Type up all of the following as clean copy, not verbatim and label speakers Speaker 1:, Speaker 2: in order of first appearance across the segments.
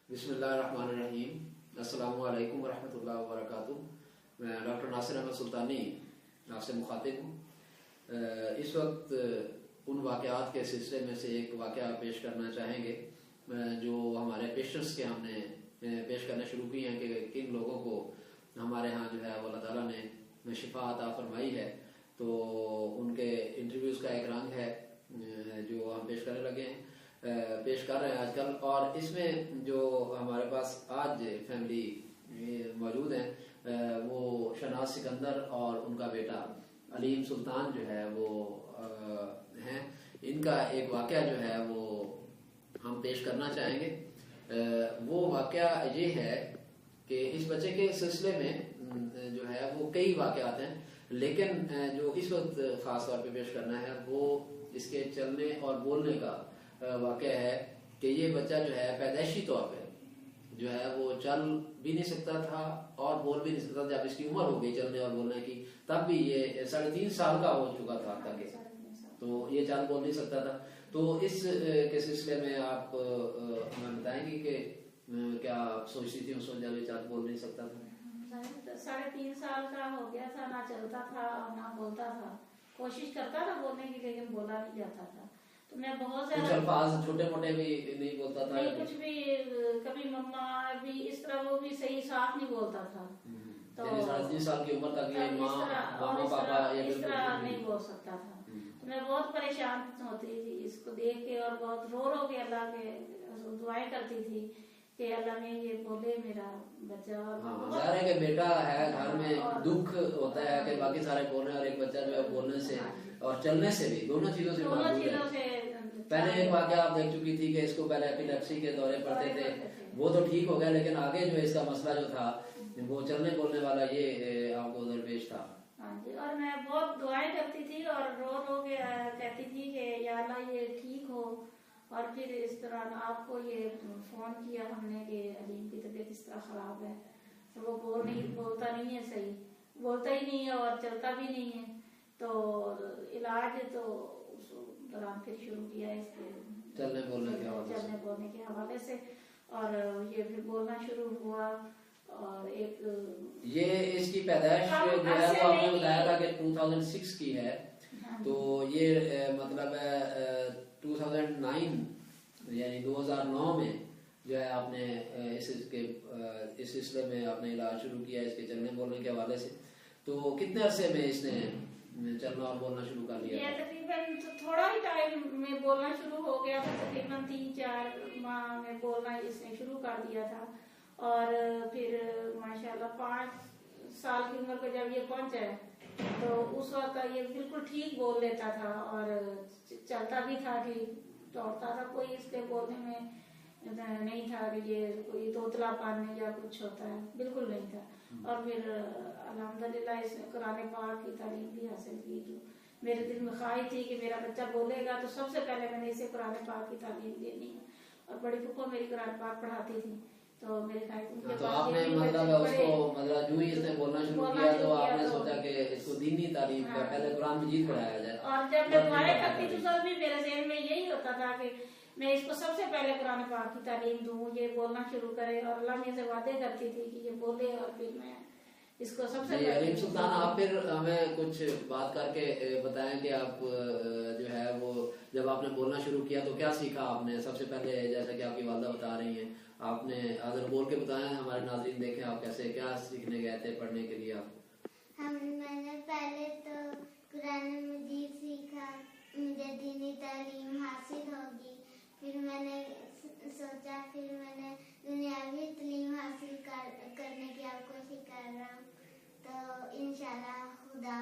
Speaker 1: بسم اللہ الرحمن الرحیم. السلام علیکم ورحمۃ اللہ وبرکاتہ. میں ڈاکٹر ناصر احمد سلطانی آپ سے مخاطب ہوں. اس وقت ان واقعات کے سلسلے میں سے ایک واقعہ پیش کرنا چاہیں گے جو ہمارے پیشنٹس کے ہم نے پیش کرنا شروع کی ہیں کہ کن لوگوں کو ہمارے ہاں جو ہے وہ اللہ تعالیٰ نے شفا عطا فرمائی ہے. تو ان کے انٹرویوز کا ایک رنگ ہے جو ہم پیش کرنے لگے ہیں، پیش کر رہے ہیں آج کل. اور اس میں جو ہمارے پاس آج فیملی موجود ہیں وہ شہناز سکندر اور ان کا بیٹا علیم سلطان جو ہے وہ ہیں. ان کا ایک واقعہ جو ہے وہ ہم پیش کرنا چاہیں گے. وہ واقعہ یہ ہے کہ اس بچے کے سلسلے میں جو ہے وہ کئی واقعات ہیں، لیکن جو اس وقت خاص طور پہ پیش کرنا ہے وہ اس کے چلنے اور بولنے کا واقعہ ہے کہ یہ بچہ جو ہے پیدائشی طور پہ جو ہے وہ چل بھی نہیں سکتا تھا اور بول بھی نہیں سکتا تھا. جب اس کی عمر ہو گئی چلنے اور بولنے کی تب بھی یہ 3.5 سال کا ہو چکا تھا تاکہ تو یہ چل بول نہیں سکتا تھا. تو اس کے سلسلے میں آپ ہمیں بتائیں گے کہ کیا سوچتی تھی اس وقت جب یہ چل بول نہیں سکتا تھا؟
Speaker 2: 3.5 سال کا ہو گیا تھا، نہ چلتا تھا اور نہ بولتا تھا. کوشش کرتا تھا بولنے کی لیکن بولا نہیں جاتا تھا. تو میں بہت
Speaker 1: کچھ الفاظ چھوٹے موٹے بھی نہیں بولتا تھا،
Speaker 2: نہیں کچھ بھی، کبھی مما بھی اس طرح وہ بھی صحیح صاف نہیں بولتا تھا. تو
Speaker 1: 3.5 سال کی عمر تک یہ ماں ماما پاپا
Speaker 2: اس طرح نہیں بول سکتا تھا. تو میں بہت پریشان ہوتی تھی اس کو دیکھ کے اور بہت رو رو کے اللہ کے دعائیں کرتی تھی کہ اللہ میں یہ بولے میرا بچہ. اور
Speaker 1: ظاہر ہے کہ بیٹا ہے گھر میں دکھ ہوتا ہے کہ باقی سارے بولنے اور ایک بچہ جو ہے بولنے سے اور چلنے سے بھی دونوں چیزوں سے محدود ہے. پہلے ایک واقعہ آپ دیکھ چکی تھی کہ اس کو پہلے ایپیلیپسی کے دورے پڑتے تھے، وہ تو ٹھیک ہو گیا، لیکن آگے جو اس کا مسئلہ جو تھا وہ چلنے بولنے والا یہ آپ کو درپیش تھا.
Speaker 2: ہاں جی، اور میں بہت دعائیں کرتی تھی اور رو رو کے کہتی تھی کہ یا اللہ یہ ٹھیک ہو. اور پھر اس طرح آپ کو یہ فون کیا ہم نے کہ علیم کی طبیعت اس طرح خراب ہے، تو وہ بولتا نہیں ہے، صحیح بولتا ہی نہیں ہے اور چلتا بھی نہیں ہے. تو علاج تو اس دوران پھر شروع کیا اس کے
Speaker 1: چلنے بولنے
Speaker 2: کے حوالے سے، اور یہ پھر بولنا شروع ہوا. اور ایک
Speaker 1: یہ اس کی پیدائش جو ہے وہ آپ نے بتایا تھا کہ 2006 کی ہے، تو یہ مطلب ہے 2009 یعنی 2009 میں جو ہے آپ نے اس سلسلے میں آپ نے علاج شروع کیا اس کے چلنے بولنے کے حوالے سے. تو کتنے عرصے میں اس نے چلنا اور بولنا شروع کر لیا؟
Speaker 2: یہ تقریباً تھوڑا ہی ٹائم میں بولنا شروع ہو گیا تھا، تقریباً 3-4 ماہ میں بولنا اس نے شروع کر دیا تھا. اور پھر ماشاءاللہ 5 سال کی عمر پہ جب یہ پہنچا ہے تو اس وقت یہ بالکل ٹھیک بول لیتا تھا اور چلتا بھی تھا، ٹھیک دوڑتا تھا. کوئی اس کے بولنے میں نہیں تھا کہ یہ کوئی توتلا پان یا کچھ ہوتا ہے، بالکل نہیں تھا. اور پھر الحمدللہ اس نے قرآن پاک کی تعلیم بھی حاصل کی. جو میرے دل میں خواہش تھی کہ میرا بچہ بولے گا تو سب سے پہلے میں نے اسے قرآن پاک کی تعلیم دینی ہے. اور بڑی پھپھو میری قرآن پاک پڑھاتی تھی، تو میرے خیال
Speaker 1: تو آپ نے مطلب اس کو جو ہی اس نے بولنا شروع کیا تو آپ نے سوچا کہ اس کو دینی تعلیم کا پہلے قرآن مجید پڑھایا جائے.
Speaker 2: اور جب میں دعائیں کرتی تھی تو بھی میرے ذہن میں یہی ہوتا تھا کہ میں اس کو سب سے پہلے قرآن پاک کی تعلیم دوں، یہ بولنا شروع کرے. اور اللہ میں سے وعدے کرتی تھی کہ یہ بولے اور پھر میں اس کو سب سے
Speaker 1: علیم سلطان آپ پھر ہمیں کچھ بات کر کے بتائیں کہ آپ جو ہے وہ جب آپ نے بولنا شروع کیا تو کیا سیکھا آپ نے؟ سب سے پہلے جیسا کہ آپ کی والدہ بتا رہی ہیں، آپ نے حاضر بول کے بتایا، ہمارے ناظرین دیکھیں آپ کیسے کیا سیکھنے گئے تھے پڑھنے کے لیے. آپ
Speaker 3: میں نے پہلے تو قرآن مجید سیکھا، مجھے دینی تعلیم حاصل ہوگی. پھر میں نے سوچا پھر میں نے دنیاوی تعلیم حاصل کرنے کی آپ کوشش کر رہا ہوں، تو انشاءاللہ خدا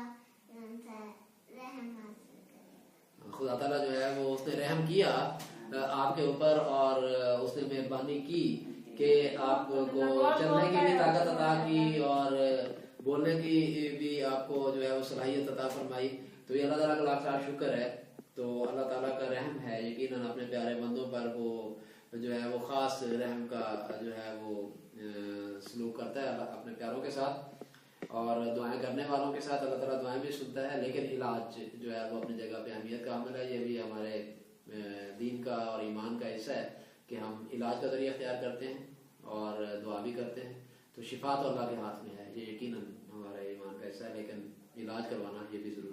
Speaker 3: رحم حاصل کرے.
Speaker 1: خدا تعالیٰ جو ہے وہ اس نے رحم کیا آپ کے اوپر اور اس نے مہربانی کی کہ آپ کو چلنے کی بھی طاقت عطا کی اور بولنے کی بھی آپ کو جو ہے وہ صلاحیت عطا فرمائی. تو یہ اللہ تعالیٰ کا لاکھ لاکھ شکر ہے. تو اللہ تعالیٰ کا رحم ہے یقیناً اپنے پیارے بندوں پر، وہ جو ہے وہ خاص رحم کا جو ہے وہ سلوک کرتا ہے اپنے پیاروں کے ساتھ اور دعائیں کرنے والوں کے ساتھ. اللہ تعالیٰ دعائیں بھی سنتا ہے، لیکن علاج جو ہے وہ اپنی جگہ پہ اہمیت کا حامل ہے. یہ بھی ہمارے دین کا اور ایمان کا حصہ ہے کہ ہم علاج کا ذریعہ اختیار کرتے ہیں اور دعا بھی کرتے ہیں. تو شفا تو اللہ کے ہاتھ میں ہے، یہ یقیناً ہمارا ایمان کا حصہ ہے، لیکن علاج کروانا یہ بھی ضروری